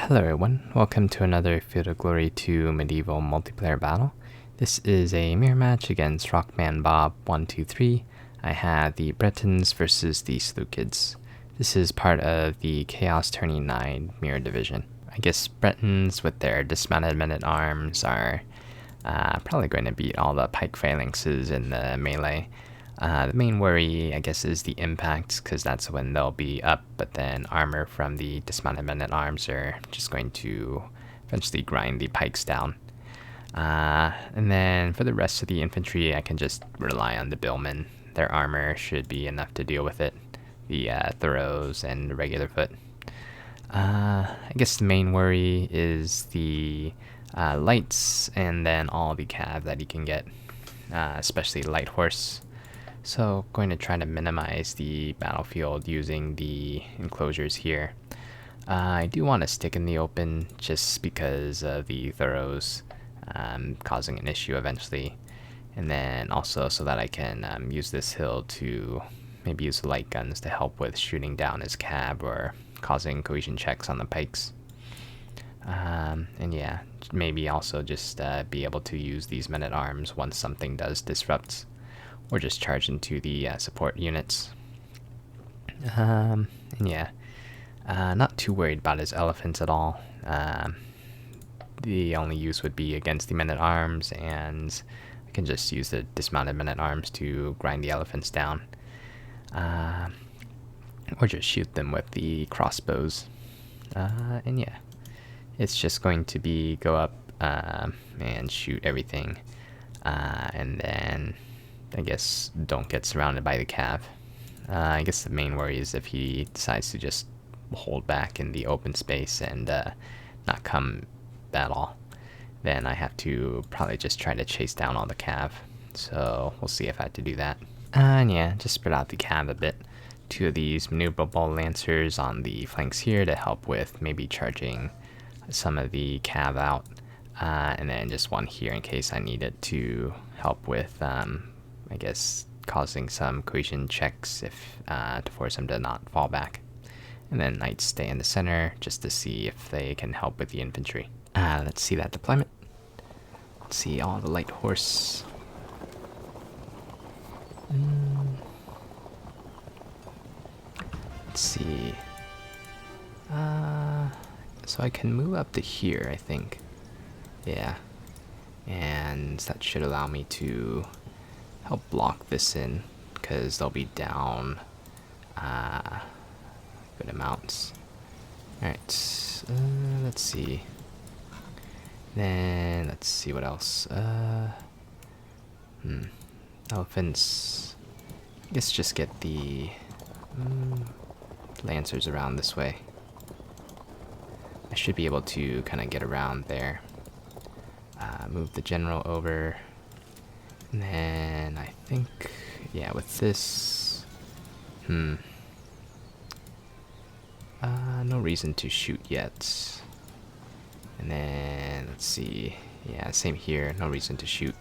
Hello everyone, welcome to another Field of Glory 2 medieval multiplayer battle. This is a mirror match against Rockman Bob 123. I have the Bretons versus the Seleucids. This is part of the Chaos Tourney 9 mirror division. I guess Bretons with their dismounted men-at-arms are probably going to beat all the pike phalanxes in the melee. The main worry, I guess, is the impact, because that's when they'll be up, but then armor from the dismounted men-at-arms are just going to eventually grind the pikes down. And then for the rest of the infantry, I can just rely on the billmen. Their armor should be enough to deal with it, the throws and the regular foot. I guess the main worry is the lights and then all the cav that you can get, especially light horse. So going to try to minimize the battlefield using the enclosures here. I do want to stick in the open just because of the throws causing an issue eventually. And then also so that I can use this hill to maybe use light guns to help with shooting down his cab or causing cohesion checks on the pikes. And yeah, maybe also just be able to use these men-at-arms once something does disrupt, or just charge into the support units. And yeah, not too worried about his elephants at all. The only use would be against the men-at-arms, and I can just use the dismounted men-at-arms to grind the elephants down. Or just shoot them with the crossbows. And yeah, it's just going to be go up and shoot everything. And then I guess don't get surrounded by the cav. I guess the main worry is if he decides to just hold back in the open space and not come at all, then I have to probably just try to chase down all the cav. So we'll see if I have to do that. And yeah, just spread out the cav a bit. 2 of these maneuverable lancers on the flanks here to help with maybe charging some of the cav out. And then just 1 here in case I need it to help with I guess causing some cohesion checks if to force them to not fall back. And then knights stay in the center just to see if they can help with the infantry. Let's see that deployment. Let's see all the light horse. Let's see. So I can move up to here, I think. Yeah. And that should allow me to help block this in, because they'll be down good amounts. Alright, let's see. Then let's see what else. Elephants. I guess just get the lancers around this way. I should be able to kind of get around there. Move the general over. And then I think, yeah, with this, no reason to shoot yet. And then let's see, yeah, same here, no reason to shoot.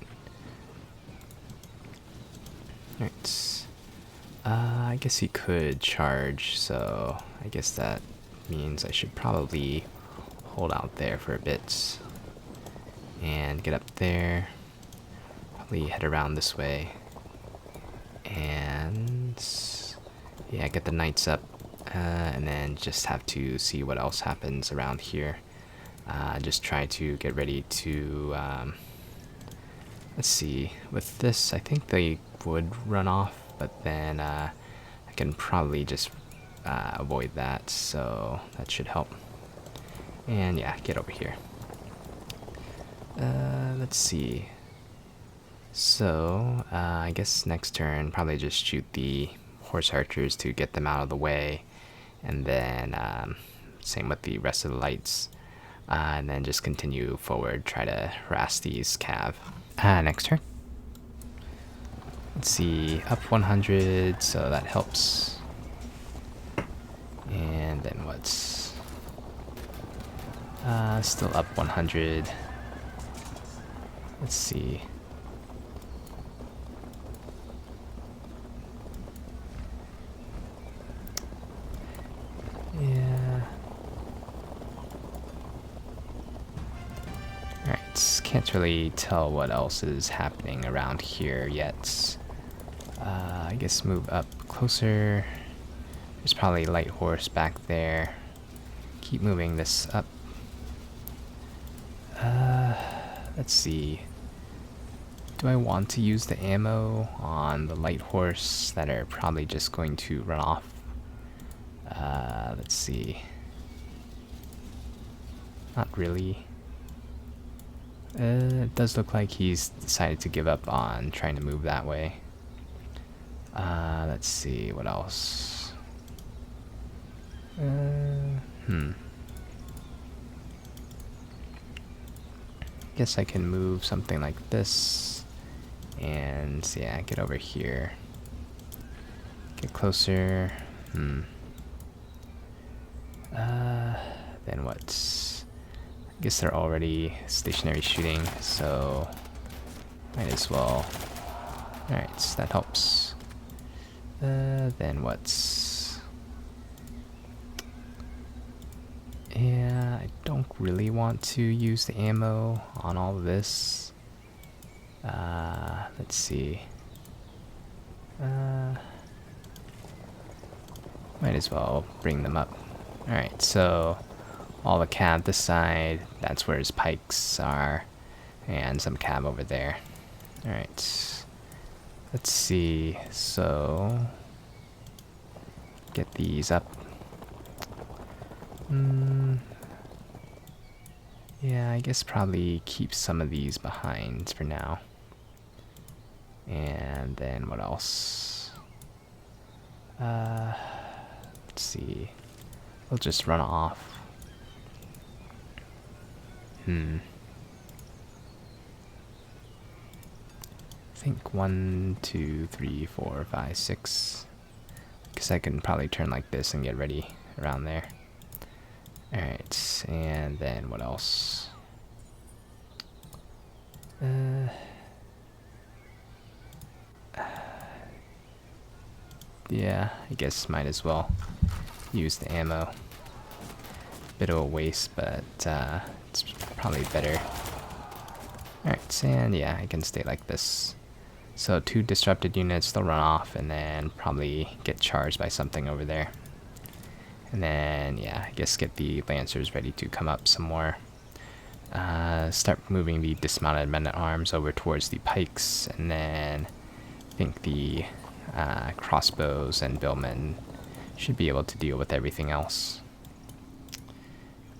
Alright, I guess he could charge, so I guess that means I should probably hold out there for a bit and get up there. Probably head around this way, and yeah, get the knights up, and then just have to see what else happens around here. Just try to get ready to let's see, with this I think they would run off, but then I can probably just avoid that, so that should help. And yeah, get over here. Let's see. So, I guess next turn, probably just shoot the horse archers to get them out of the way. And then, same with the rest of the lights. And then just continue forward, try to harass these cav. Next turn. Let's see, up 100, so that helps. And then what's... still up 100. Let's see. Yeah. can't really tell what else is happening around here yet. I guess move up closer. There's probably a light horse back there. Keep moving this up. Let's see. Do I want to use the ammo on the light horse that are probably just going to run off? Let's see. Not really. It does look like he's decided to give up on trying to move that way. Let's see, what else? Guess I can move something like this. And yeah, get over here. Get closer. Then what? I guess they're already stationary shooting, so might as well. Alright, so that helps. Then what? Yeah, I don't really want to use the ammo on all of this. Let's see. Might as well bring them up. Alright, so all the cab this side, that's where his pikes are, and some cab over there. Alright, let's see, so get these up. Yeah, I guess probably keep some of these behind for now. And then what else? Let's see. We'll just run off. I think 1, 2, 3, 4, 5, 6. Because I can probably turn like this and get ready around there. Alright, and then what else? Yeah, I guess might as well use the ammo. Bit of a waste, but it's probably better. Alright, and yeah, I can stay like this. So 2 disrupted units, they'll run off and then probably get charged by something over there. And then, yeah, I guess get the Lancers ready to come up some more. Start moving the dismounted men-at-arms over towards the pikes, and then I think the crossbows and billmen should be able to deal with everything else.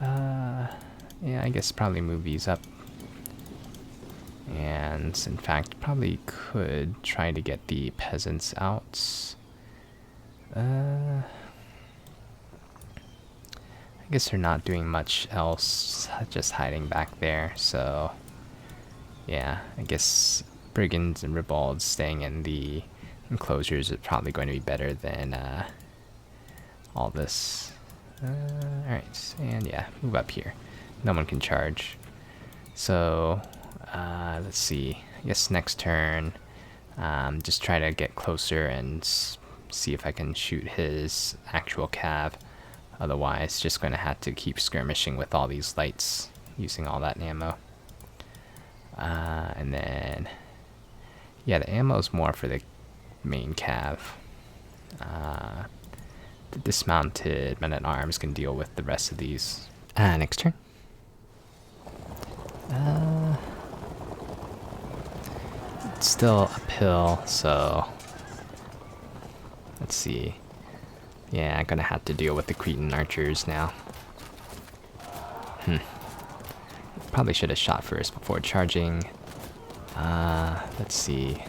Yeah, I guess probably move these up. And in fact, probably could try to get the peasants out. I guess they're not doing much else, just hiding back there, so yeah, I guess brigands and ribalds staying in the enclosures is probably going to be better than all this. Alright, and yeah, move up here. No one can charge. So, let's see. I guess next turn, just try to get closer and see if I can shoot his actual cav. Otherwise, just going to have to keep skirmishing with all these lights, using all that ammo. And then, yeah, the ammo is more for the main cav. The dismounted men-at-arms can deal with the rest of these. Next turn. It's still uphill, so let's see. Yeah, I'm gonna have to deal with the Cretan archers now. Probably should have shot first before charging. Let's see.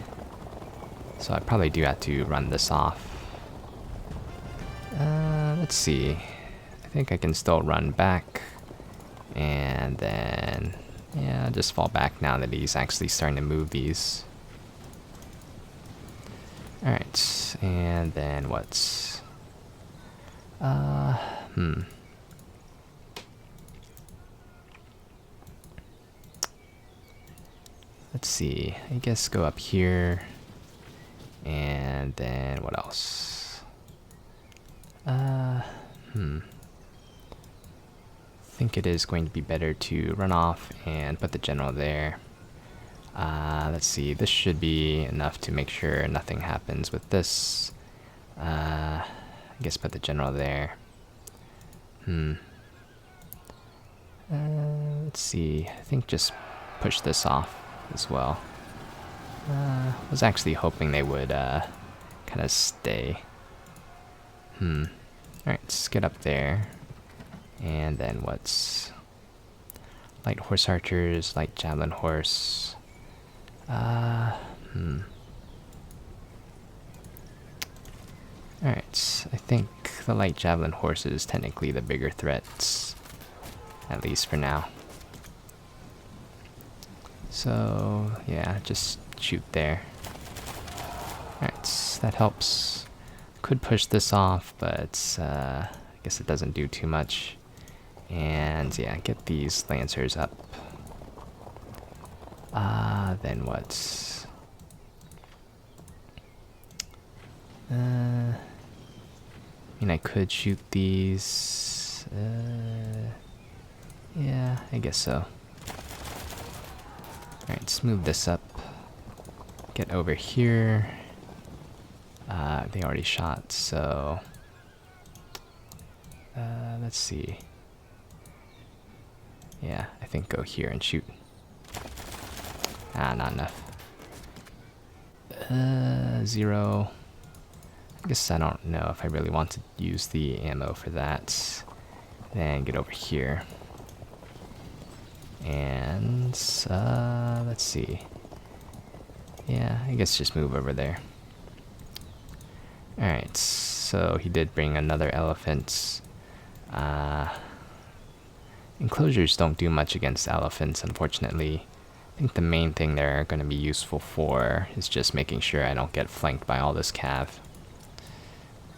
So I probably do have to run this off. Let's see. I think I can still run back. And then, yeah, just fall back now that he's actually starting to move these. Alright, and then what's... Let's see, I guess go up here, and then what else? think it is going to be better to run off and put the general there. Let's see, this should be enough to make sure nothing happens with this. I guess put the general there. Let's see, I think just push this off as well. Was actually hoping they would kind of stay. Alright, let's get up there. And then what's... light horse archers, light javelin horse. Alright, I think the light javelin horse is technically the bigger threats. At least for now. So, yeah, just shoot there. Alright, that helps. Could push this off, but I guess it doesn't do too much. And yeah, get these lancers up. Then what? I mean, I could shoot these. Yeah, I guess so. Alright, let's move this up. Get over here. They already shot, so... let's see. Yeah, I think go here and shoot. Not enough. 0. I guess I don't know if I really want to use the ammo for that. Then get over here. And, let's see. Yeah, I guess just move over there. Alright, so he did bring another elephant. Enclosures don't do much against elephants, unfortunately. I think the main thing they're going to be useful for is just making sure I don't get flanked by all this cav.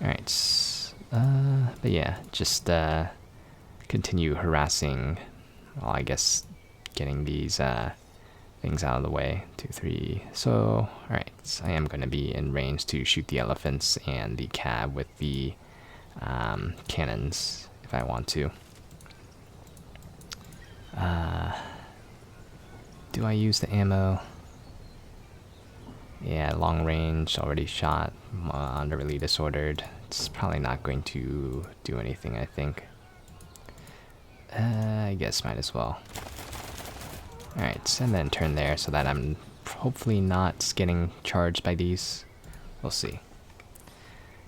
Alright, but yeah, just continue harassing, well, I guess getting these things out of the way. 2, 3. So, alright, so I am going to be in range to shoot the elephants and the cab with the cannons if I want to. Do I use the ammo? Yeah, long range, already shot, underly disordered. It's probably not going to do anything, I think. I guess might as well. Alright, and then turn there so that I'm hopefully not getting charged by these. We'll see.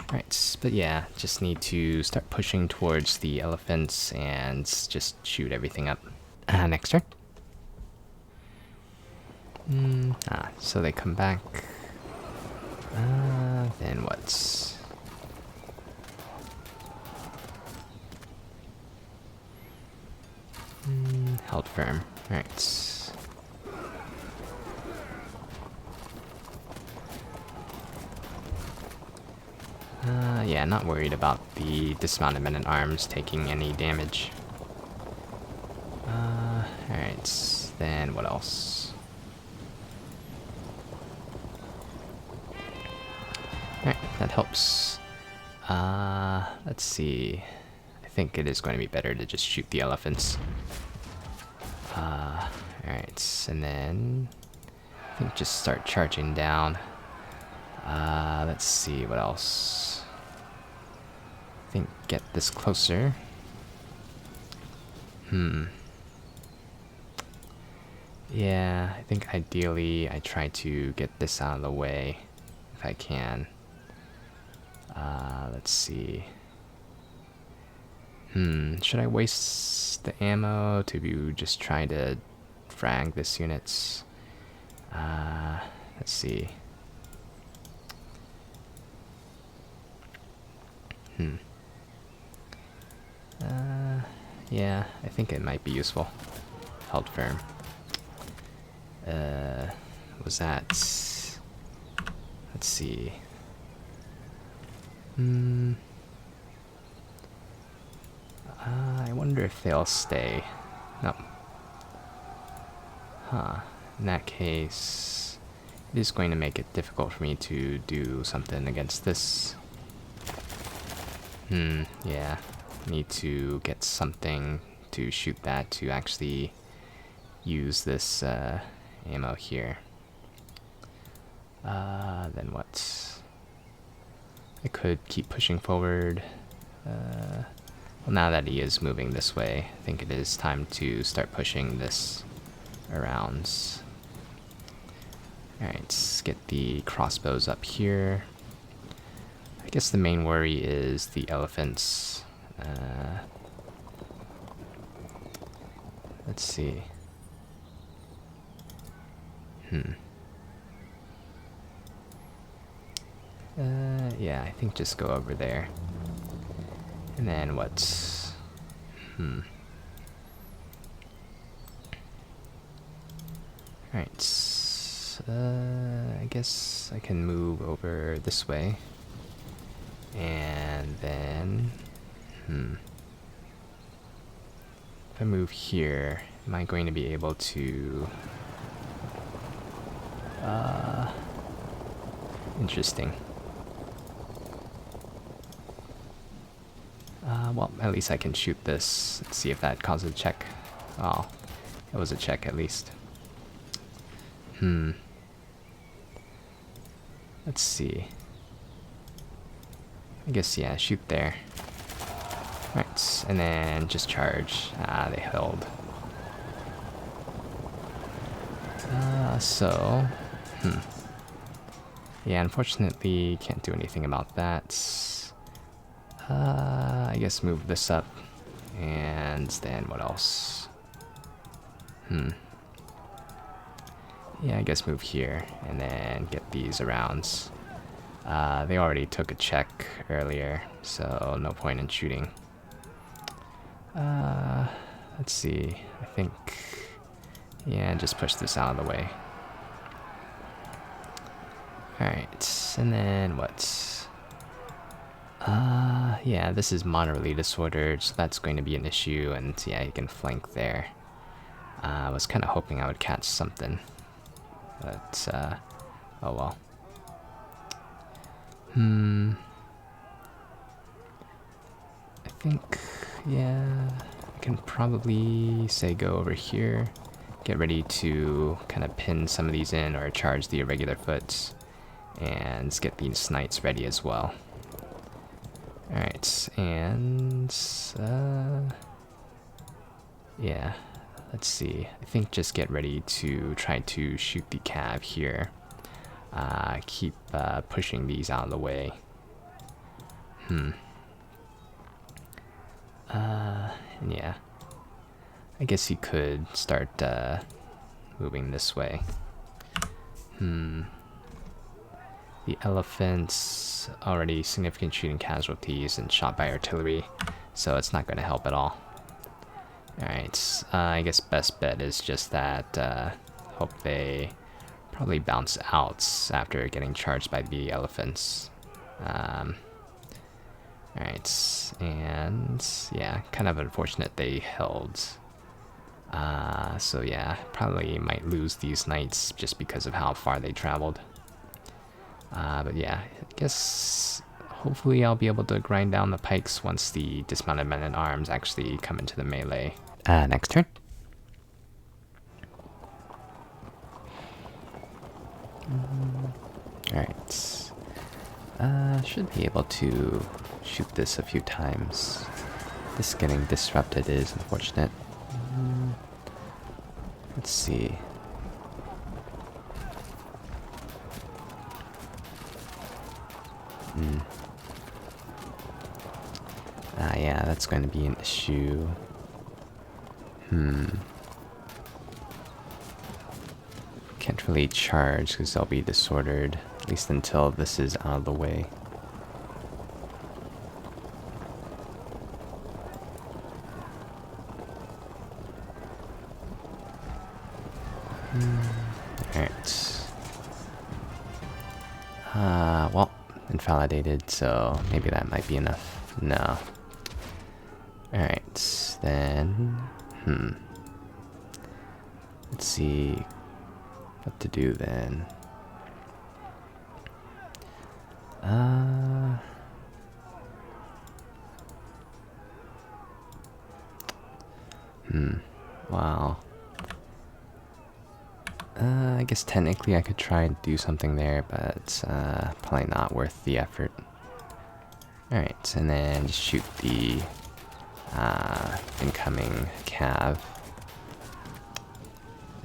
Alright, but yeah, just need to start pushing towards the elephants and just shoot everything up. Next turn. So they come back. Then what's... held firm. Alright. Yeah, not worried about the dismounted men-at-arms taking any damage. Alright, then what else? Alright, that helps. Let's see. I think it is going to be better to just shoot the elephants. Alright, and then I think just start charging down. Let's see, what else? I think get this closer. Yeah, I think ideally I try to get this out of the way if I can. Let's see. Should I waste the ammo to just try to frag this units? Let's see. Yeah, I think it might be useful. Held firm. Was that... Let's see. I wonder if they'll stay. No. In that case, it is going to make it difficult for me to do something against this. Yeah. Need to get something to shoot that to actually use this ammo here. Then what? I could keep pushing forward. Well, now that he is moving this way, I think it is time to start pushing this around. Alright, let's get the crossbows up here. I guess the main worry is the elephants. Let's see. Yeah, I think just go over there. And then what? Alright. I guess I can move over this way. And then... If I move here, am I going to be able to... Interesting. Well, at least I can shoot this. Let's see if that causes a check. Oh, it was a check at least. Let's see. I guess, yeah, shoot there. Right, and then just charge. They held. Yeah, unfortunately, can't do anything about that. I guess move this up. And then what else? Yeah, I guess move here and then get these around. They already took a check earlier, so no point in shooting. Let's see. I think... Yeah, just push this out of the way. Alright, and then what? Yeah, this is moderately disordered, so that's going to be an issue, and yeah, you can flank there. I was kind of hoping I would catch something, but, oh well. I think, yeah, I can probably say go over here, get ready to kind of pin some of these in or charge the irregular foots, and get these knights ready as well. Alright, and, yeah, let's see. I think just get ready to try to shoot the cav here. Keep pushing these out of the way. Yeah. I guess you could start moving this way. The elephants already significant shooting casualties and shot by artillery, so it's not going to help at all. Alright, I guess best bet is just that hope they probably bounce out after getting charged by the elephants. Alright, and yeah, kind of unfortunate they held. So yeah, probably might lose these knights just because of how far they traveled. But yeah, I guess hopefully I'll be able to grind down the pikes once the dismounted men-at-arms actually come into the melee. Next turn. Alright. Should be able to shoot this a few times. This getting disrupted is unfortunate. Let's see. Yeah, that's going to be an issue. Can't really charge because they'll be disordered, at least until this is out of the way. Alright. Well, invalidated, so maybe that might be enough. No. Alright, then... Let's see what to do then. Wow. I guess technically I could try and do something there, but probably not worth the effort. Alright, and then just shoot the incoming cav.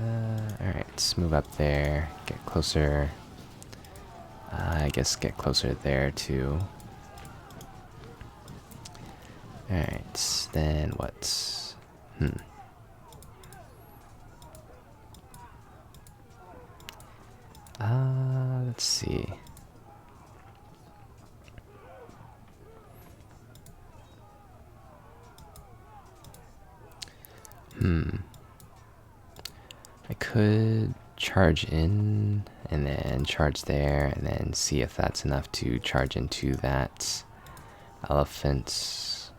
Alright, let's move up there, get closer. I guess get closer there too. Alright, then what? Let's see. I could charge in and then charge there and then see if that's enough to charge into that elephant.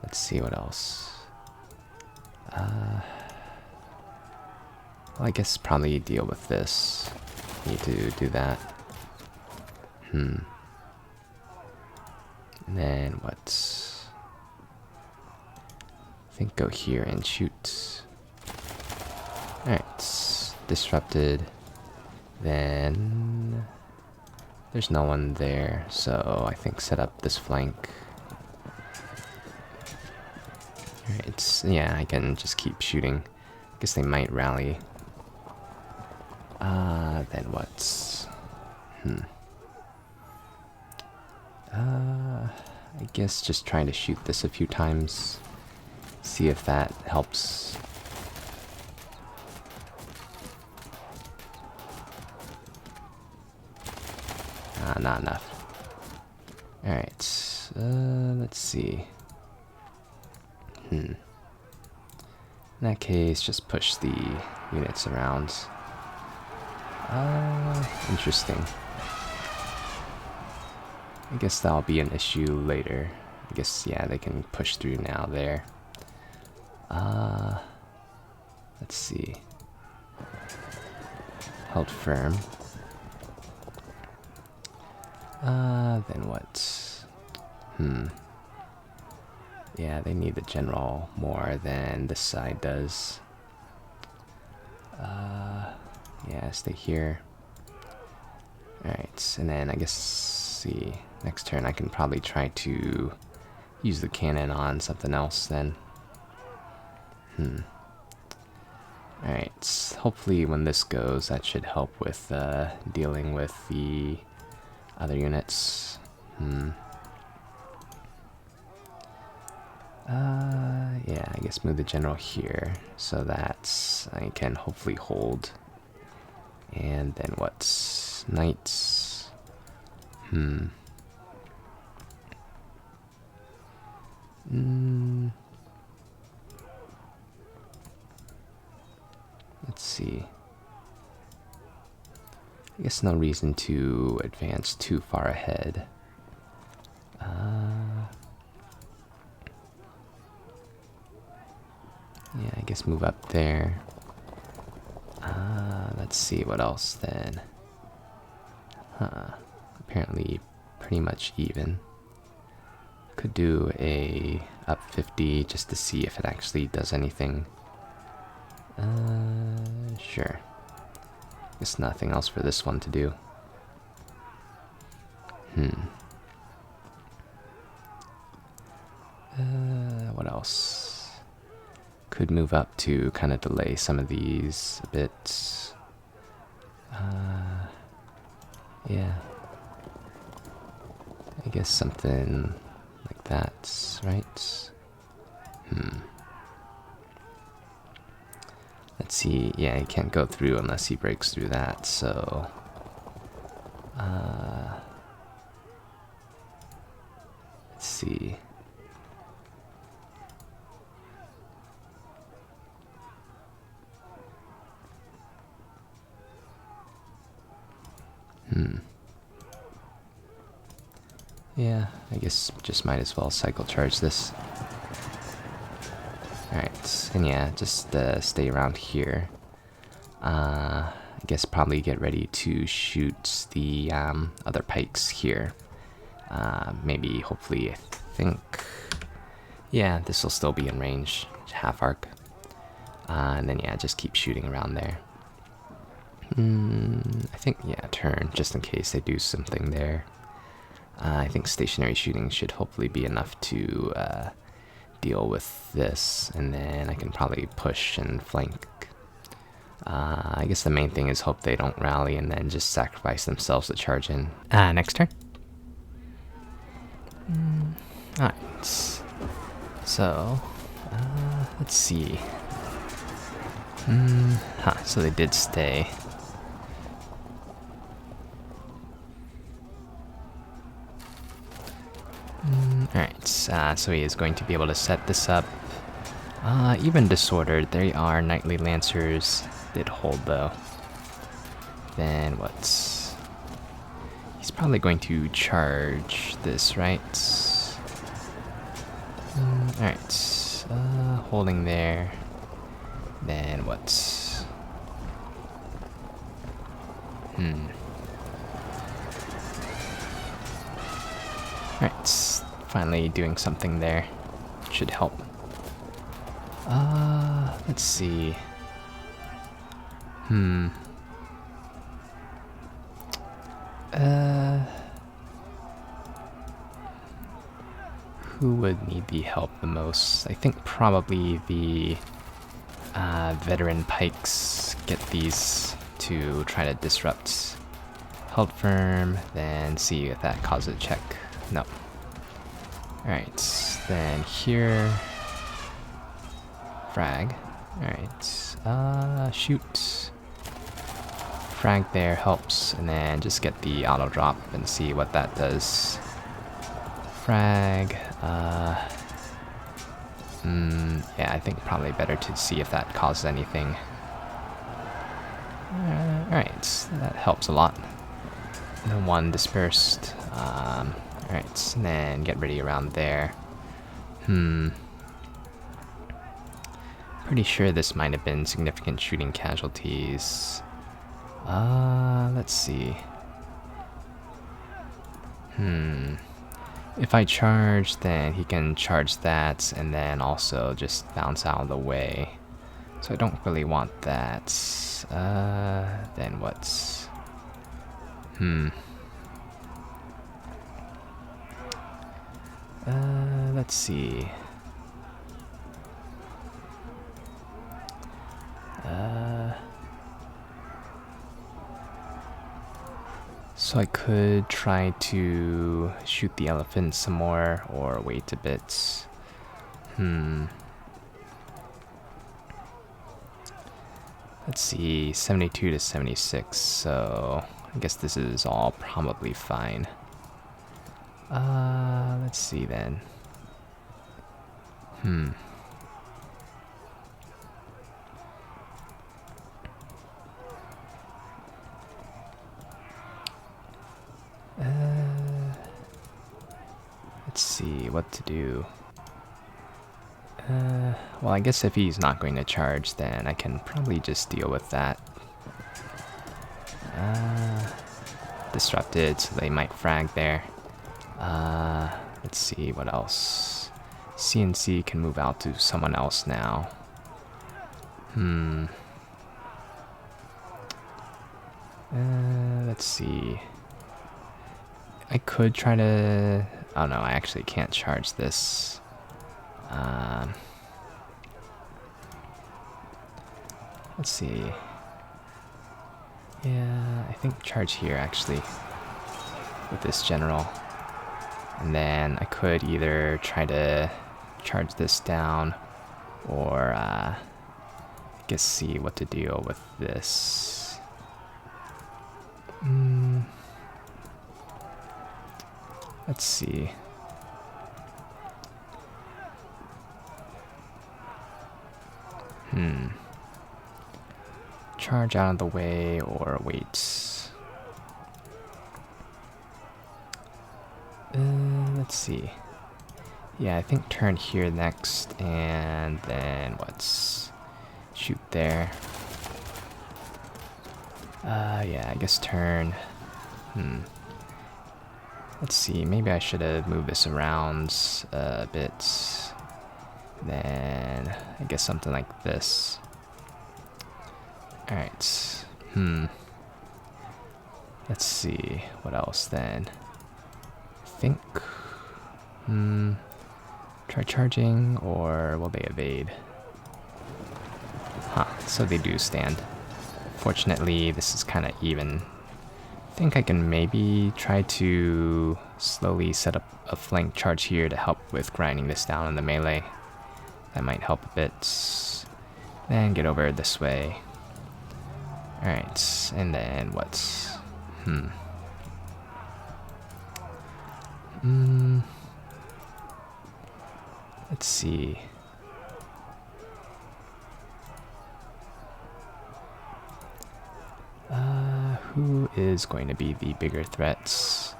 Let's see what else. Well, I guess probably deal with this. Need to do that. And then what? I think go here and shoot. Alright, disrupted. Then there's no one there, so I think set up this flank. Alright, yeah, I can just keep shooting. I guess they might rally. Then what? I guess just trying to shoot this a few times. See if that helps. Not enough. Alright, let's see. In that case, just push the units around. Interesting. I guess that'll be an issue later. I guess, yeah, they can push through now there. Let's see. Held firm. Then what? Yeah, they need the general more than this side does. Yeah, stay here. Alright, and then I guess, see, next turn I can probably try to use the cannon on something else then. Alright, hopefully when this goes, that should help with dealing with the other units. Yeah, I guess move the general here so that I can hopefully hold. And then what? Knights. Let's see. I guess no reason to advance too far ahead. Yeah, I guess move up there. Let's see what else then. Apparently pretty much even. Could do a up 50 just to see if it actually does anything. Sure. Guess nothing else for this one to do. What else? Could move up to kind of delay some of these a bit. Yeah. I guess something like that, right? Let's see. Yeah, he can't go through unless he breaks through that, so... let's see. Yeah, I guess just might as well cycle charge this. Alright, and yeah, just stay around here. I guess probably get ready to shoot the other pikes here. Maybe, hopefully, I think... Yeah, this will still be in range, half arc. And then, yeah, just keep shooting around there. I think, yeah, turn, just in case they do something there. I think stationary shooting should hopefully be enough to deal with this, and then I can probably push and flank. I guess the main thing is hope they don't rally and then just sacrifice themselves to charge in. Next turn. Alright. So, let's see. So they did stay. Alright, so he is going to be able to set this up. Even disordered, they are knightly lancers. Did hold though. Then what's... He's probably going to charge this, right? Alright, holding there. Then what's... Alright, finally doing something there. Should help. Let's see. Who would need the help the most? I think probably the veteran pikes get these to try to disrupt. Held firm, then see if that causes a check. No. Alright, then here. Frag. Alright, shoot. Frag there helps, and then just get the auto drop and see what that does. Frag. Yeah, I think probably better to see if that causes anything. Alright, that helps a lot. The one dispersed. Alright, and then get ready around there. Pretty sure this might have been significant shooting casualties. Let's see. If I charge, then he can charge that, and then also just bounce out of the way. So I don't really want that. Then what's... let's see. So I could try to shoot the elephant some more, or wait a bit. Let's see, 72 to 76, so I guess this is all probably fine. Let's see then. Let's see what to do. Well, I guess if he's not going to charge, then I can probably just deal with that. Disrupted, so they might frag there. Let's see what else. CNC can move out to someone else now. Let's see. I could try to... Oh no, I actually can't charge this. Let's see. Yeah, I think charge here actually with this general. And then I could either try to charge this down or I guess see what to deal with this. Let's see. Charge out of the way or wait. Let's see. Yeah, I think turn here next, and then what's shoot there. Yeah, I guess turn. Let's see, maybe I should have moved this around a bit. Then, I guess something like this. Alright. Let's see, what else then? I think... try charging, or will they evade? Huh, so they do stand. Fortunately, this is kind of even. I think I can maybe try to slowly set up a flank charge here to help with grinding this down in the melee. That might help a bit. Then get over this way. Alright, and then what? Let's see. Who is going to be the bigger threats?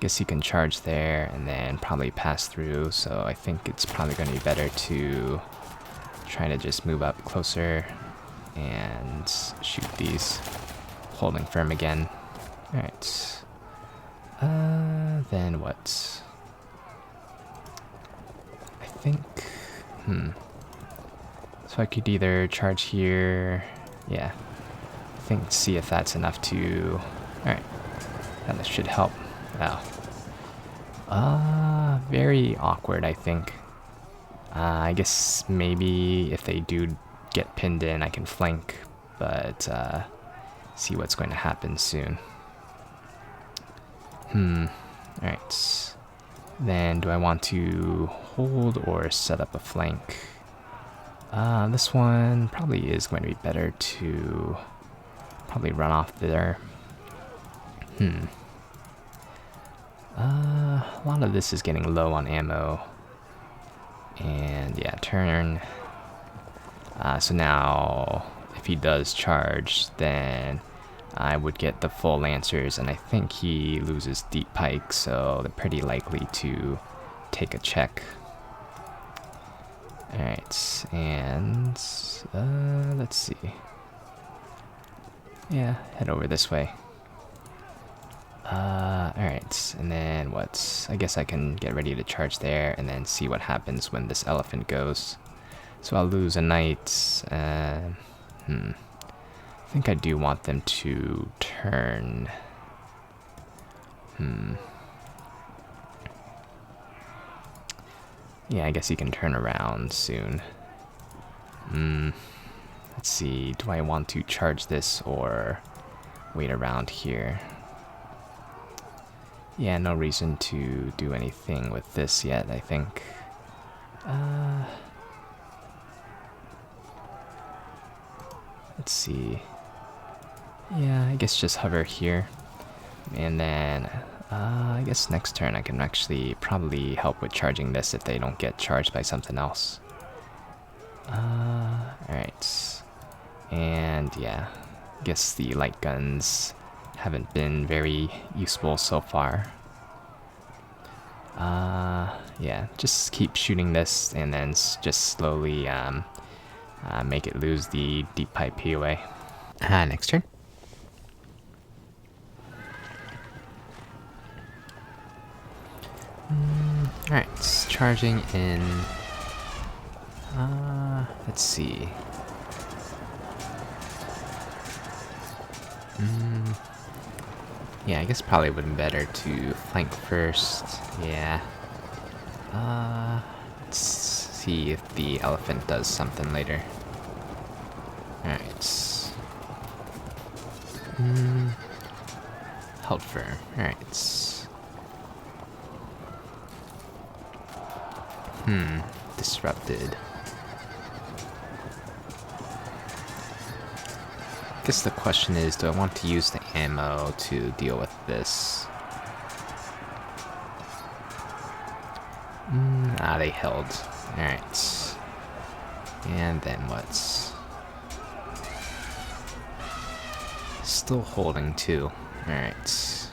Guess he can charge there and then probably pass through, so I think it's probably going to be better to try to just move up closer and shoot these. Holding firm again. Alright. Then what? I think... So I could either charge here... Yeah. I think see if that's enough to... Alright. That should help. Wow. Very awkward, I think. I guess maybe if they do get pinned in, I can flank, but see what's going to happen soon. Alright. Then do I want to hold or set up a flank? This one probably is going to be better to probably run off there. A lot of this is getting low on ammo. And yeah, turn. So now, if he does charge, then I would get the full lancers, and I think he loses deep pike, so they're pretty likely to take a check. Alright, and let's see. Yeah, head over this way. Alright, and then what? I guess I can get ready to charge there and then see what happens when this elephant goes. So I'll lose a knight. I think I do want them to turn. Yeah, I guess he can turn around soon. Let's see, do I want to charge this or wait around here? Yeah, no reason to do anything with this yet, I think. Let's see. Yeah, I guess just hover here. And then, I guess next turn I can actually probably help with charging this if they don't get charged by something else. Alright. And yeah, I guess the light guns haven't been very useful so far. Yeah, just keep shooting this and then just slowly make it lose the deep pipe POA. Next turn. Alright, charging in. Let's see. Yeah, I guess probably would have been better to flank first. Yeah. Let's see if the elephant does something later. Alright. Held firm. Alright. Disrupted. I guess the question is, do I want to use the ammo to deal with this? They held. Alright. And then what's... Still holding too. Alright.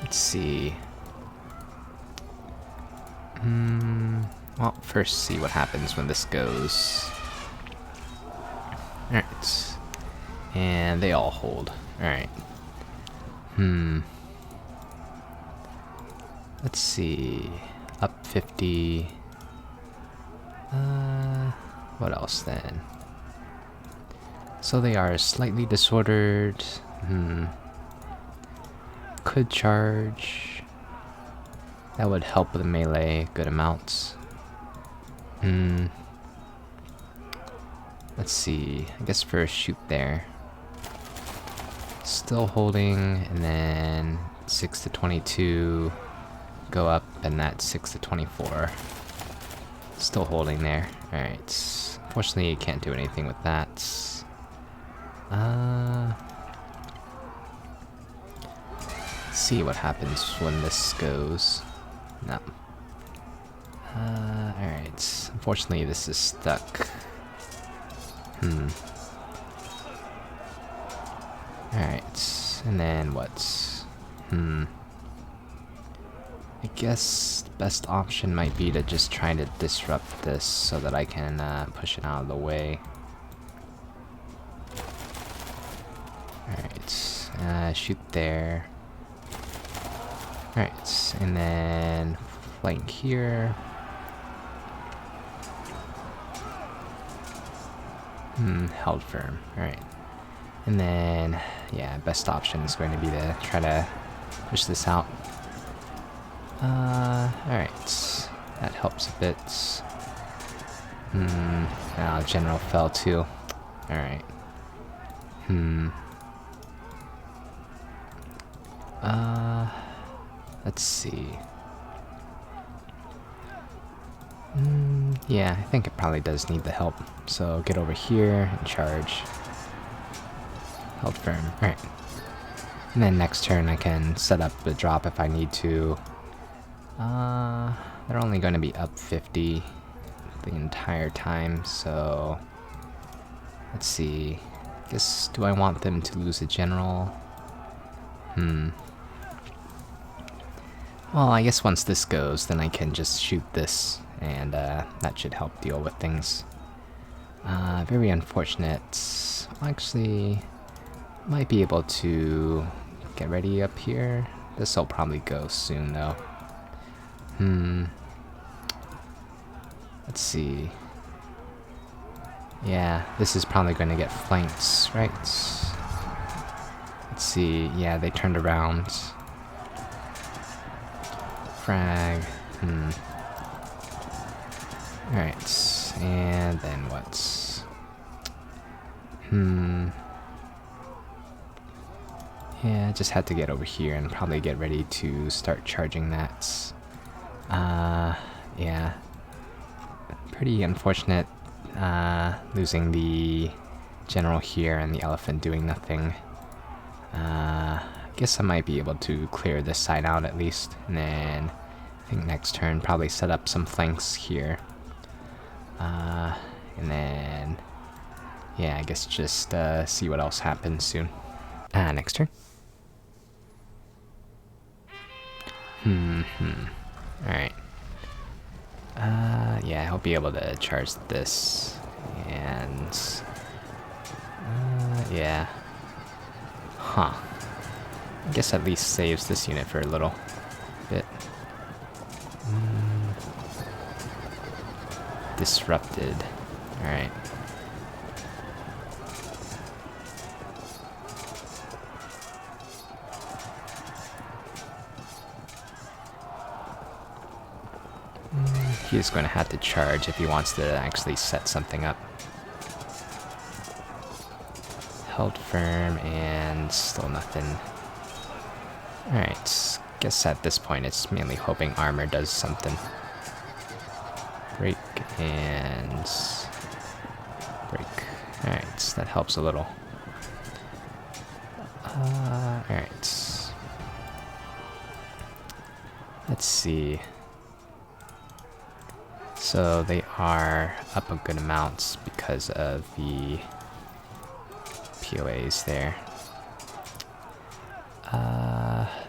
Let's see. Well, first see what happens when this goes. Alright. And they all hold. Alright. Let's see. Up 50. What else then? So they are slightly disordered. Could charge. That would help with the melee good amounts. Let's see. I guess first shoot there. Still holding, and then 6 to 22. Go up, and that's 6 to 24. Still holding there. Alright. Unfortunately, you can't do anything with that. See what happens when this goes. No. Alright. Unfortunately, this is stuck. Alright. And then what? I guess the best option might be to just try to disrupt this so that I can push it out of the way. Alright. Shoot there. Alright, and then flank here. Held firm. Alright. And then, yeah, best option is going to be to try to push this out. Alright. That helps a bit. General fell too. Alright. Let's see. Yeah, I think it probably does need the help. So get over here and charge. Held firm. Alright. And then next turn I can set up the drop if I need to. They're only going to be up 50 the entire time, so let's see. Guess, do I want them to lose a general? Well, I guess once this goes, then I can just shoot this, and that should help deal with things. Very unfortunate. Actually, might be able to get ready up here. This will probably go soon, though. Let's see. Yeah, this is probably going to get flanked, right? Let's see. Yeah, they turned around. Frag. Alright, and then what? Yeah, I just had to get over here and probably get ready to start charging that. Yeah. Pretty unfortunate, losing the general here and the elephant doing nothing. Guess I might be able to clear this side out at least, and then I think next turn probably set up some flanks here. And then, yeah, I guess just see what else happens soon. Next turn. Alright. Yeah, I'll be able to charge this, and yeah. Huh. I guess at least saves this unit for a little bit. Disrupted. Alright. He's going to have to charge if he wants to actually set something up. Held firm and still nothing. Alright, guess at this point it's mainly hoping armor does something. Break and break. Alright, that helps a little. Alright. Let's see. So they are up a good amount because of the POAs there.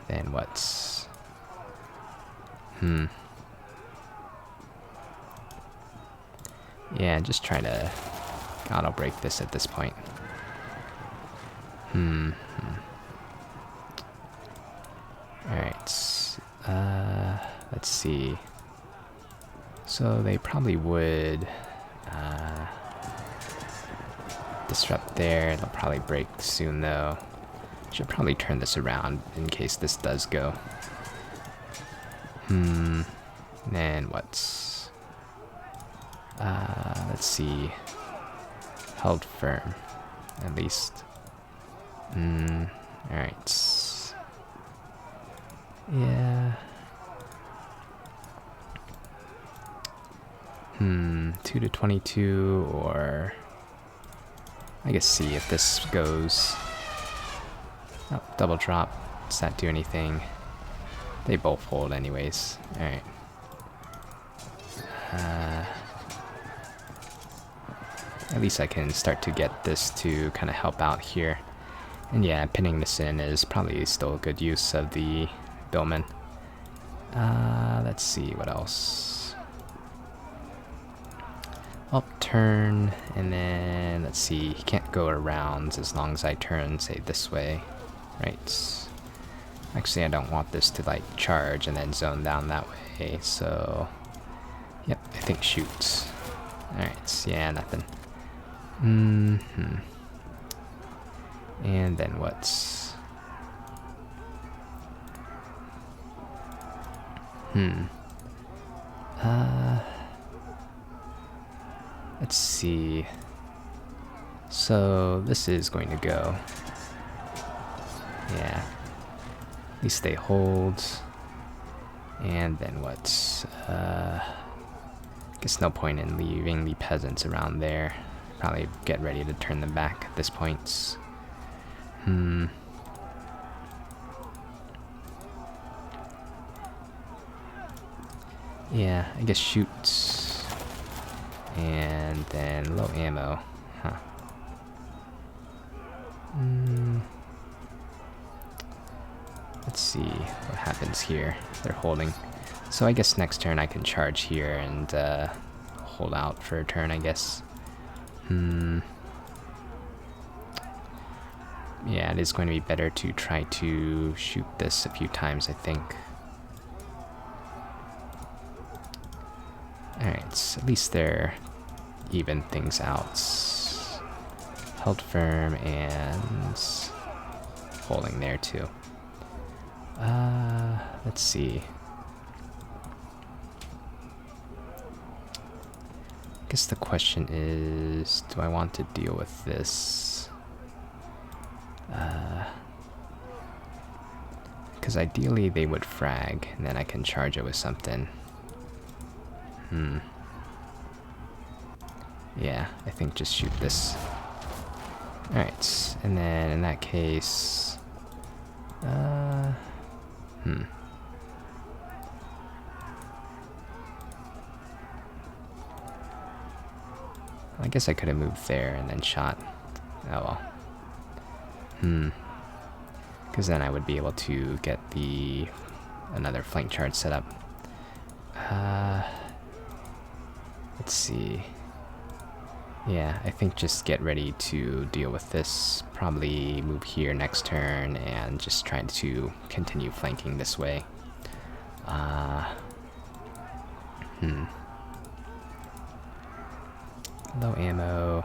Then what's... Yeah, just try to auto break this at this point. Alright. Let's see. So they probably would disrupt there. They'll probably break soon though. Should probably turn this around in case this does go. Then what's... let's see. Held firm, at least. Alright. Yeah. 2 to 22, or... I guess see if this goes. Oh, double drop. Does that do anything? They both hold anyways. Alright. At least I can start to get this to kind of help out here. And yeah, pinning this in is probably still a good use of the billman. Let's see what else. Up turn, and then let's see, he can't go around as long as I turn, say, this way. Right. Actually, I don't want this to like charge and then zone down that way, so yep, I think shoot. Alright, yeah, nothing. And then what's... let's see. So this is going to go. Yeah. At least they hold. And then what's... guess no point in leaving the peasants around there. Probably get ready to turn them back at this point. Yeah, I guess shoot. And then low ammo. Huh. Let's see what happens here. They're holding. So I guess next turn I can charge here and hold out for a turn, I guess. Yeah, it is going to be better to try to shoot this a few times, I think. Alright, so at least they're even things out. Held firm and holding there too. Let's see. I guess the question is, do I want to deal with this? Because ideally they would frag, and then I can charge it with something. Yeah, I think just shoot this. Alright, and then in that case... I guess I could have moved there and then shot. Oh well. Because then I would be able to get the another flank charge set up. Let's see. Yeah, I think just get ready to deal with this. Probably move here next turn and just try to continue flanking this way. Low ammo.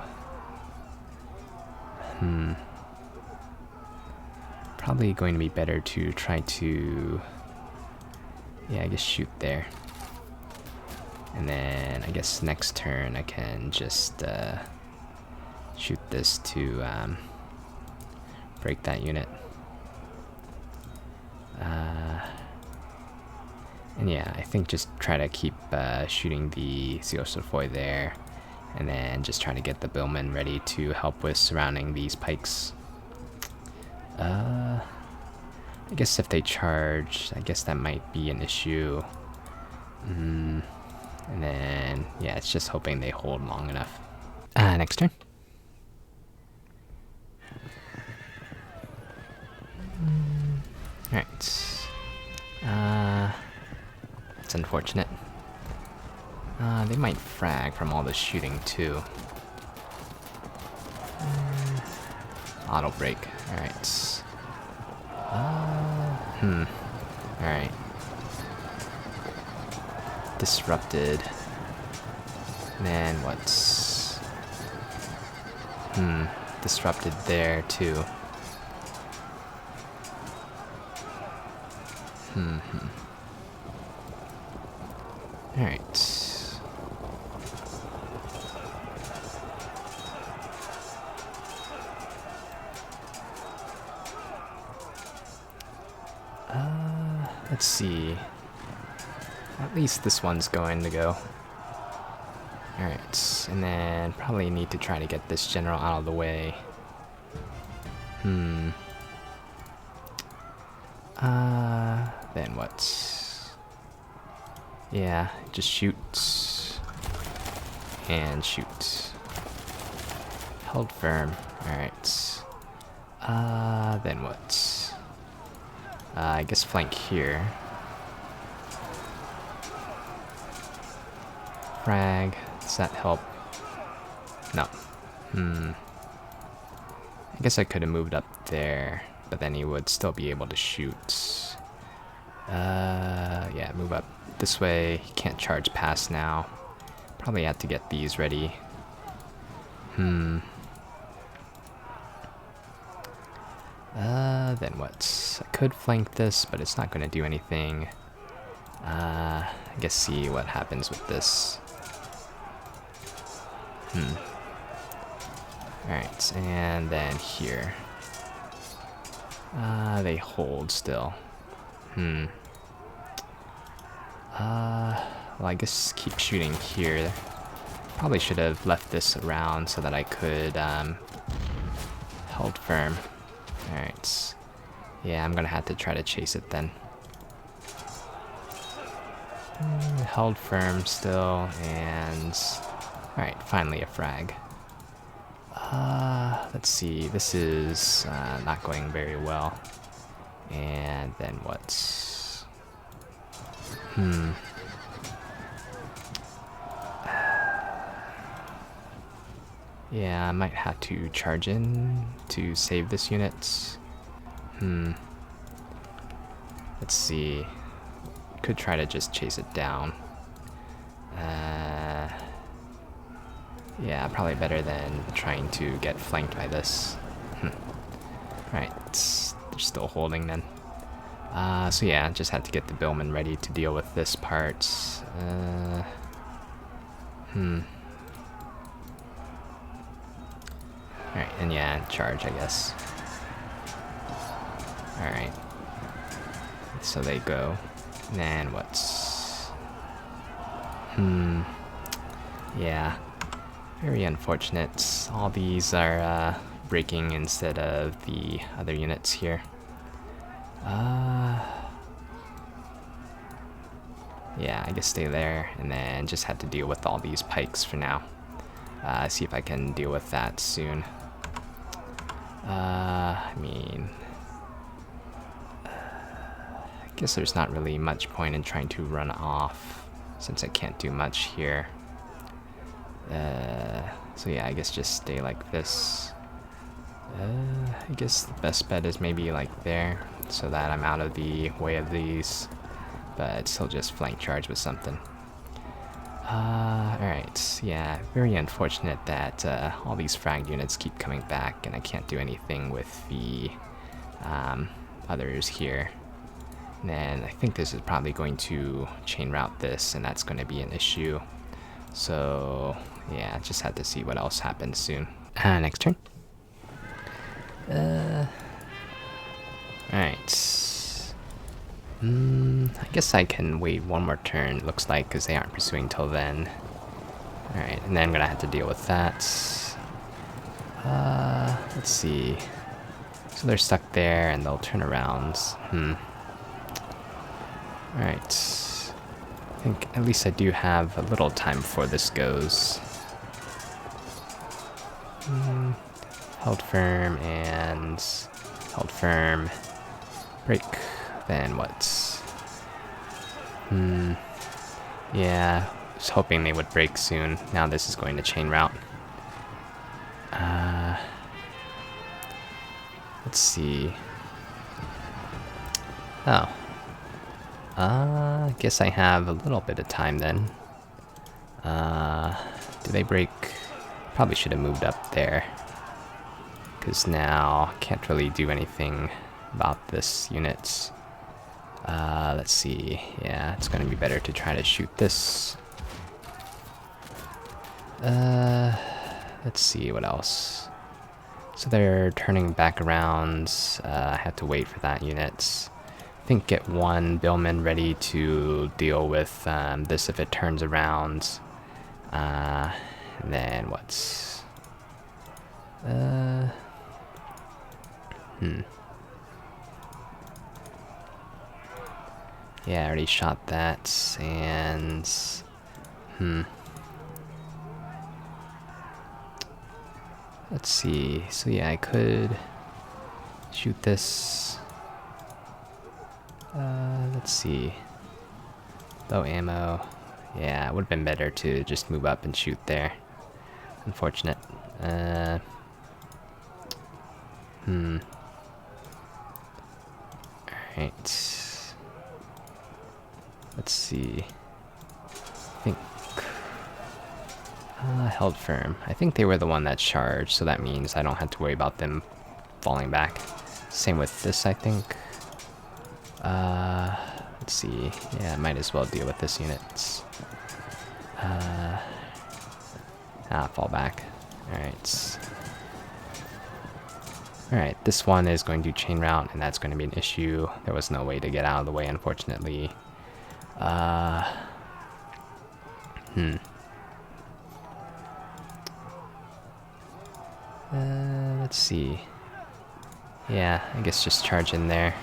Probably going to be better to try to... Yeah, I guess shoot there. And then I guess next turn I can just shoot this to break that unit. And yeah, I think just try to keep shooting the Seleucid there, and then just try to get the billmen ready to help with surrounding these pikes. I guess if they charge, I guess that might be an issue. And then, yeah, it's just hoping they hold long enough. Next turn. Alright. It's unfortunate. They might frag from all the shooting too. Auto break. Alright. Alright. Disrupted. Man, what's... Disrupted there too. Alright. Let's see. At least this one's going to go. Alright, and then probably need to try to get this general out of the way. Then what? Yeah, just shoot. And shoot. Held firm. Alright. Then what? I guess flank here. Frag. Does that help? No. I guess I could have moved up there, but then he would still be able to shoot. Yeah, move up this way. He can't charge past now. Probably have to get these ready. Then what? I could flank this, but it's not going to do anything. I guess see what happens with this. Alright, and then here. They hold still. Well, I guess keep shooting here. Probably should have left this around so that I could, hold firm. Alright. Yeah, I'm gonna have to try to chase it then. Held firm still, and... Alright, finally a frag. Let's see, this is not going very well. And then what? Yeah, I might have to charge in to save this unit. Let's see. Could try to just chase it down. Yeah, probably better than trying to get flanked by this. Right, they're still holding then. So yeah, just had to get the billman ready to deal with this part. Alright, and yeah, charge, I guess. Alright. So they go. And then what's... Yeah. Very unfortunate. All these are breaking instead of the other units here. Yeah, I guess stay there, and then just had to deal with all these pikes for now. See if I can deal with that soon. I mean... I guess there's not really much point in trying to run off, since I can't do much here. So yeah, I guess just stay like this. I guess the best bet is maybe like there, so that I'm out of the way of these, but still just flank charge with something. Alright, yeah, very unfortunate that all these frag units keep coming back and I can't do anything with the others here. And then I think this is probably going to chain route this, and that's going to be an issue. So yeah, just had to see what else happens soon. Next turn. Alright. I guess I can wait one more turn, looks like, because they aren't pursuing till then. Alright, and then I'm gonna have to deal with that. Let's see. So they're stuck there, and they'll turn around. Alright. I think at least I do have a little time before this goes. Held firm and held firm. Break. Then what? Yeah. was hoping they would break soon. Now this is going to chain route. Let's see. Oh. I guess I have a little bit of time then. Do they break? Probably should have moved up there. Because now can't really do anything about this unit. Let's see. Yeah, it's going to be better to try to shoot this. Let's see what else. So they're turning back around. I have to wait for that unit. I think get one billman ready to deal with this if it turns around. And then what's... Yeah, I already shot that, and... Let's see. So yeah, I could shoot this. Let's see. Low ammo. Yeah, it would have been better to just move up and shoot there. Unfortunate. Alright. Let's see. I think... held firm. I think they were the one that charged, so that means I don't have to worry about them falling back. Same with this, I think. Let's see. Yeah, I might as well deal with this unit. Fall back. Alright. Alright, this one is going to chain route, and that's going to be an issue. There was no way to get out of the way, unfortunately. Let's see. Yeah, I guess just charge in there.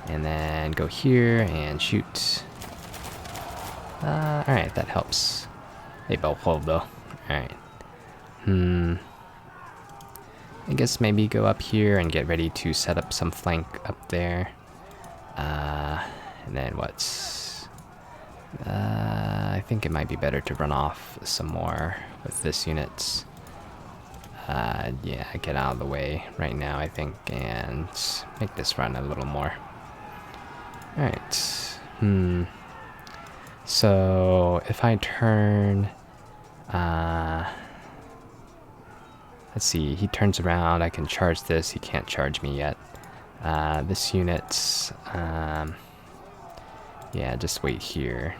And then go here and shoot. Alright, that helps. They both hold though. Alright. I guess maybe go up here and get ready to set up some flank up there. And then what's... I think it might be better to run off some more with this unit. Yeah, get out of the way right now, I think, and make this run a little more. Alright. So, if I turn... let's see, he turns around, I can charge this, he can't charge me yet. This unit... yeah, just wait here.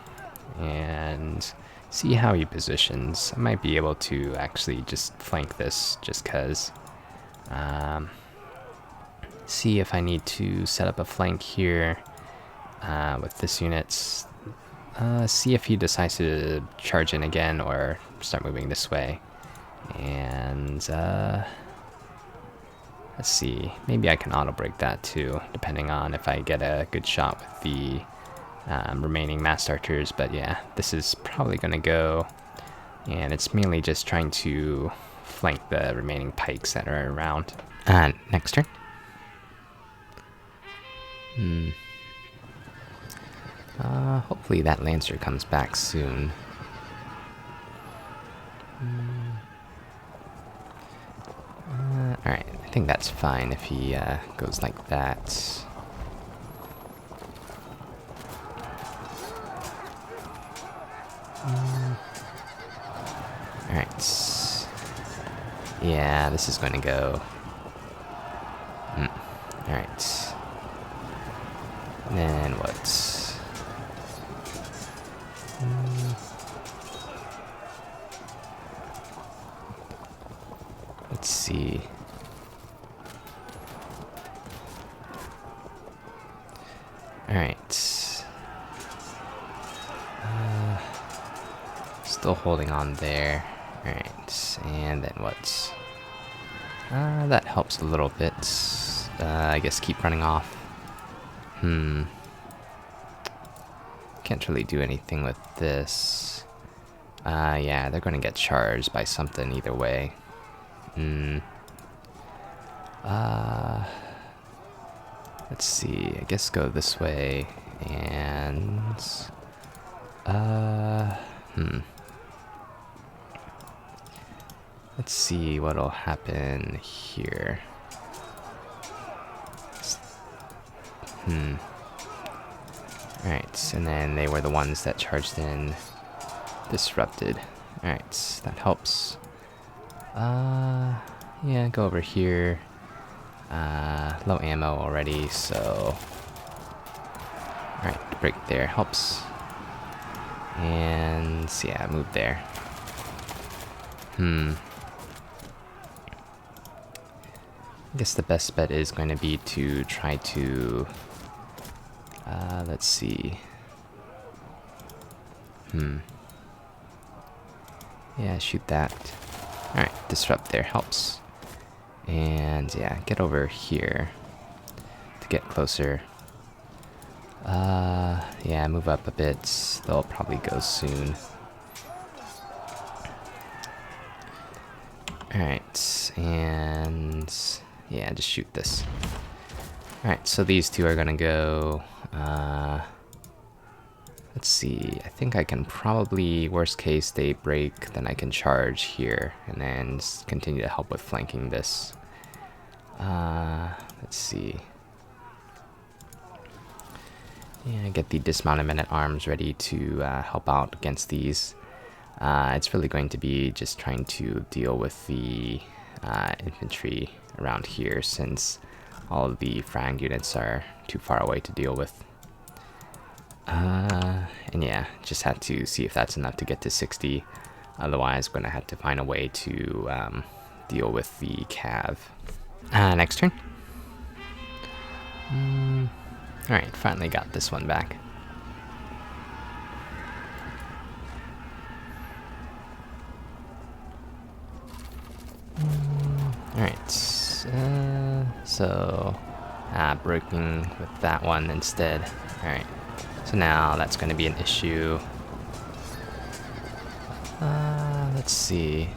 And... see how he positions. I might be able to actually just flank this just because. See if I need to set up a flank here with this unit. See if he decides to charge in again or start moving this way. And let's see. Maybe I can auto break that too, depending on if I get a good shot with the remaining mass archers, but yeah, this is probably going to go, and it's mainly just trying to flank the remaining pikes that are around. Next turn. Hopefully that Lancer comes back soon. Alright, I think that's fine if he goes like that. Alright. Yeah, this is going to go. Alright. Then what? Let's see. Alright. Still holding on there. Alright, and then what? That helps a little bit. I guess keep running off. Can't really do anything with this. Yeah, they're gonna get charged by something either way. Let's see, I guess go this way, and... Hmm. Let's see what'll happen here. Alright, and then they were the ones that charged in, disrupted. Alright, that helps. Yeah, go over here. Low ammo already, so... Alright, break there helps. And, yeah, move there. I guess the best bet is going to be to try to... let's see. Yeah, shoot that. Alright, disrupt there helps. And yeah, get over here to get closer. Yeah, move up a bit. They'll probably go soon. Alright, and yeah, just shoot this. Alright, so these two are gonna go, let's see, I think I can probably, worst case, they break, then I can charge here, and then continue to help with flanking this. Let's see. Yeah, get the dismounted men-at-arms ready to help out against these. It's really going to be just trying to deal with the infantry around here, since all of the frag units are too far away to deal with. And yeah, just had to see if that's enough to get to 60. Otherwise, going to have to find a way to deal with the cav. Next turn. Alright, finally got this one back. Alright, so breaking with that one instead. Alright, so now that's going to be an issue. Let's see.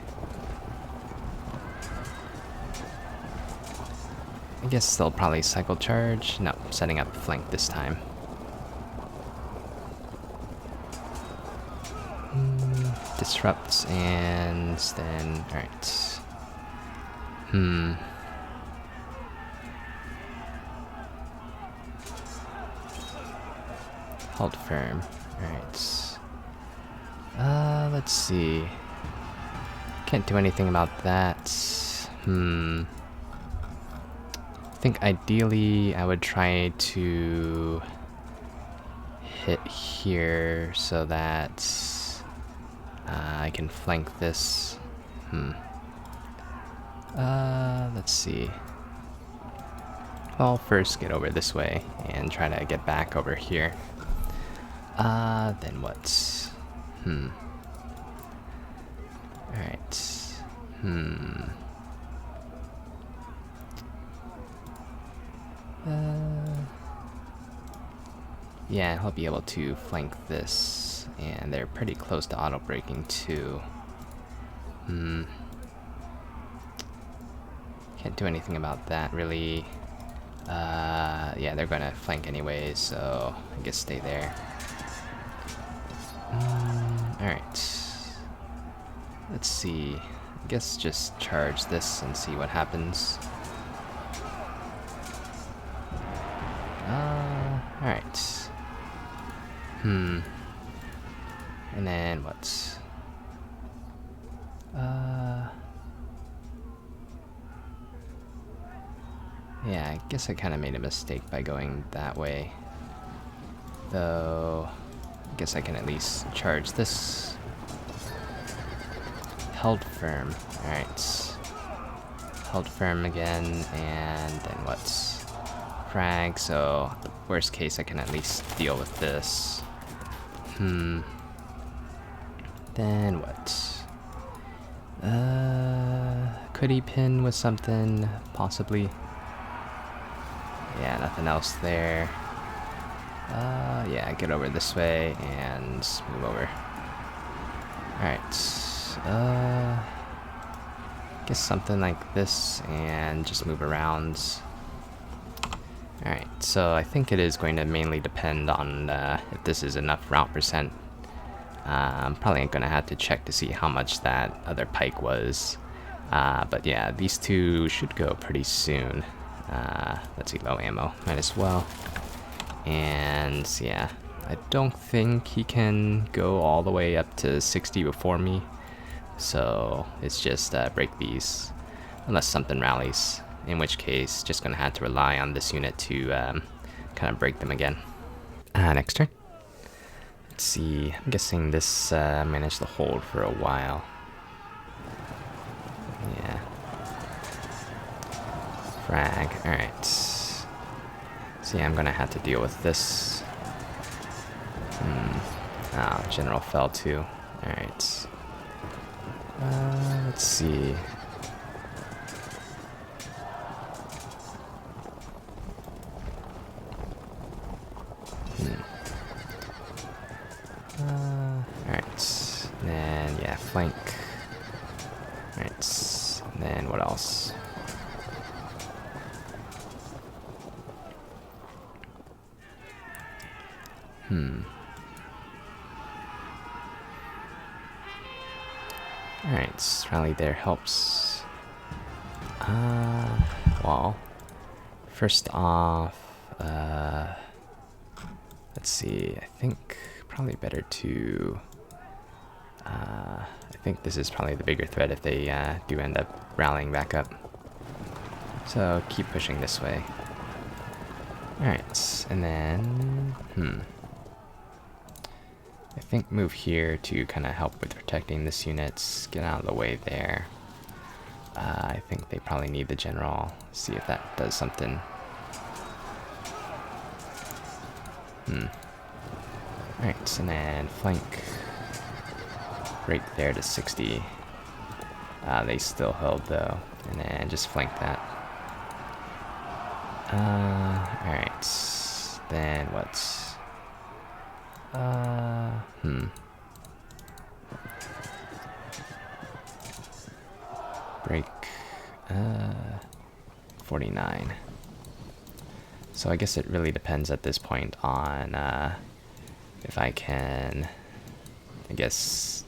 I guess they'll probably cycle charge. No, setting up flank this time. Disrupts and then, alright. Hold firm. Alright. Let's see. Can't do anything about that. I think ideally I would try to hit here so that I can flank this. Let's see. Well, first get over this way and try to get back over here. Then what? Alright. Yeah, I'll be able to flank this, and they're pretty close to auto-braking too. Can't do anything about that, really. Yeah, they're gonna flank anyway, so I guess stay there. Alright. Let's see. I guess just charge this and see what happens. Alright. And then what? Yeah, I guess I kind of made a mistake by going that way. Though, I guess I can at least charge this. Held firm. Alright. Held firm again, and then what's frag, so worst case I can at least deal with this. Then what? Could he pin with something? Possibly. Yeah, nothing else there. Yeah, get over this way and move over. Alright. Guess something like this and just move around. Alright, so I think it is going to mainly depend on if this is enough route percent I'm probably going to have to check to see how much that other pike was. But yeah, these two should go pretty soon. Let's see, low ammo, might as well. And yeah, I don't think he can go all the way up to 60 before me. So it's just break these, unless something rallies. In which case, just going to have to rely on this unit to kind of break them again. Next turn. Let's see, I'm guessing this managed to hold for a while. Yeah. Frag, alright. So yeah, I'm gonna have to deal with this. Oh, General fell too. Alright. Let's see. Alright, then yeah, flank. Alright, and then what else? Alright, rally there helps. Well, first off, let's see, I think probably better to, I think this is probably the bigger threat if they do end up rallying back up. So keep pushing this way. Alright, and then, I think move here to kind of help with protecting this unit, get out of the way there. I think they probably need the general, see if that does something. Alright, and then flank right there to 60. They still held though, and then just flank that. Alright, then what? Break, 49. So I guess it really depends at this point on, if I can, I guess,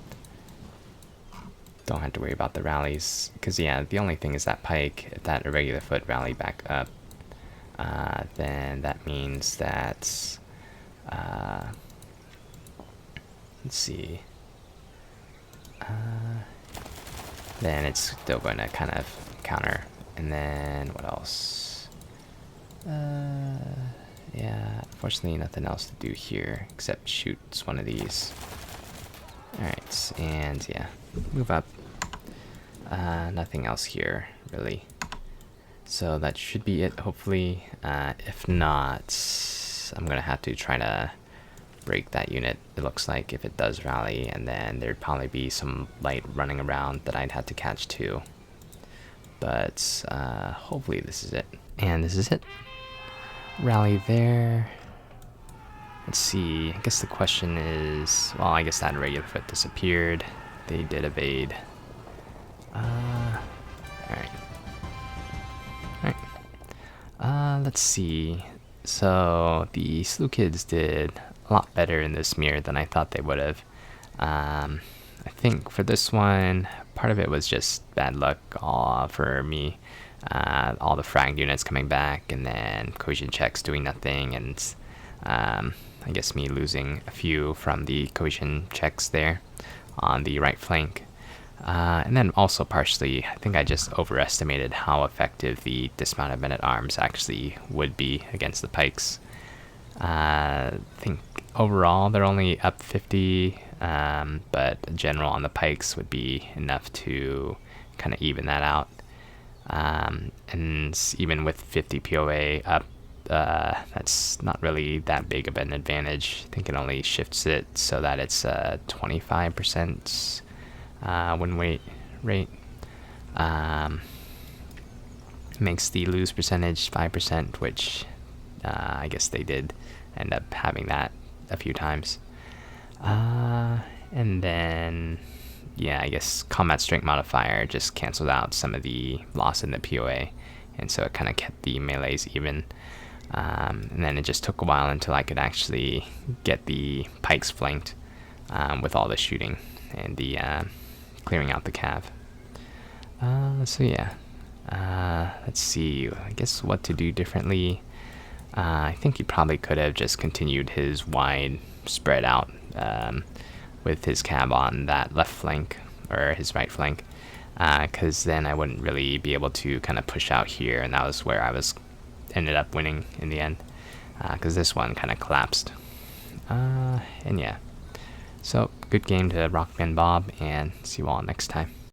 don't have to worry about the rallies. Because yeah, the only thing is that pike, if that irregular foot rally back up, then that means that, let's see, then it's still going to kind of counter. And then what else? Yeah, unfortunately nothing else to do here except shoot one of these. Alright, and yeah, move up. Nothing else here, really. So that should be it, hopefully. If not, I'm gonna have to try to break that unit, it looks like, if it does rally, and then there'd probably be some light running around that I'd have to catch too. But hopefully this is it. And this is it. Rally there. Let's see, I guess the question is, well, I guess that regular foot disappeared. They did evade. Alright. Let's see. So the Seleucids did a lot better in this mirror than I thought they would have. I think for this one, part of it was just bad luck for me. All the frag units coming back, and then cohesion checks doing nothing, and I guess me losing a few from the cohesion checks there on the right flank. And then also partially, I think I just overestimated how effective the dismounted men-at-arms actually would be against the pikes. I think overall they're only up 50, but a general on the pikes would be enough to kind of even that out. And even with 50 POA up, that's not really that big of an advantage. I think it only shifts it so that it's 25% win rate. Makes the lose percentage 5%, which I guess they did end up having that a few times. And then, yeah, I guess combat strength modifier just canceled out some of the loss in the POA, and so it kind of kept the melees even. And then it just took a while until I could actually get the pikes flanked. with all the shooting and the clearing out the cav. So yeah, let's see, I guess what to do differently. I think he probably could have just continued his wide spread out with his cab on that left flank, or his right flank, because then I wouldn't really be able to kind of push out here, and that was where I ended up winning in the end, because this one kind of collapsed. And yeah, so good game to Rockman Bob, and see you all next time.